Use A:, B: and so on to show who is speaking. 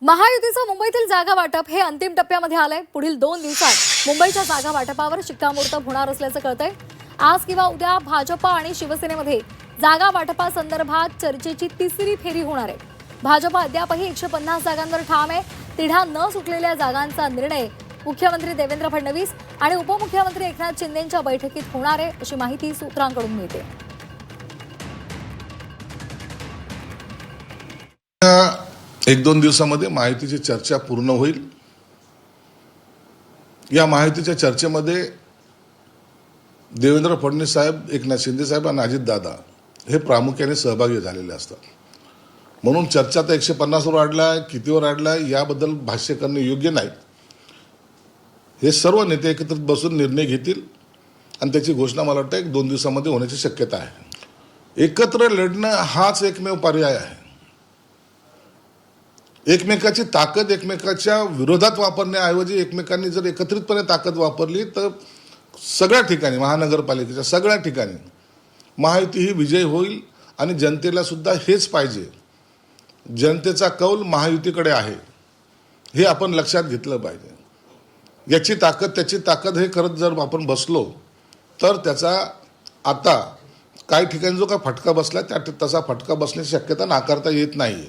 A: महायुतीचं मुंबईतील जागा वाटप हे अंतिम टप्प्यामध्ये आलंय। पुढील 2 दिवसात मुंबईच्या जागा वाटपावर शिक्कामोर्तब होणार असल्याचं कळतंय। आज किंवा उद्या भाजप आणि शिवसेनेमध्ये जागा वाटपासंदर्भात चर्चेची तिसरी फेरी होणार आहे। भाजप अद्यापही 150 जागांवर ठाम आहे। तिढा न सुटलेल्या जागांचा निर्णय मुख्यमंत्री देवेंद्र फडणवीस आणि उपमुख्यमंत्री एकनाथ शिंदेंच्या बैठकीत होणार आहे, अशी माहिती सूत्रांकडून मिळते।
B: एक दोन दिवसामध्ये महायुतीची चर्चा पूर्ण होईल। या महायुतीच्या चर्चेमध्ये देवेंद्र फडणवीस साहेब, एकनाथ शिंदे साहेब आणि अजितदादा हे प्रामुख्याने सहभागी झालेले असतात। म्हणून चर्चा तर 150 वर वाढलाय, कितीवर वाढलाय याबद्दल भाष्य करणे योग्य नाही। हे सर्व नेते एकत्रित बसून निर्णय घेतील आणि त्याची घोषणा मला वाटतं 1-2 दिवसामध्ये होण्याची शक्यता आहे। एकत्र लढणं हाच एकमेव पर्याय आहे। एकमेकाची ताकद एकमेकाच्या विरोधात वापरण्याऐवजी एकमेकांनी जर एकत्रितपणे ताकद वापरली तर सगळ्या ठिकाणी, महानगरपालिकेच्या सगळ्या ठिकाणी महायुती ही विजय होईल आणि जनतेला सुद्धा हेच पाहिजे। जनतेचा कौल महायुतीकडे आहे हे आपण लक्षात घेतलं पाहिजे। याची ताकद त्याची ताकद हे करत जर आपण बसलो तर त्याचा आता काही ठिकाणी जो का फटका बसला त्या तसा फटका बसण्याची शक्यता नाकारता येत नाही।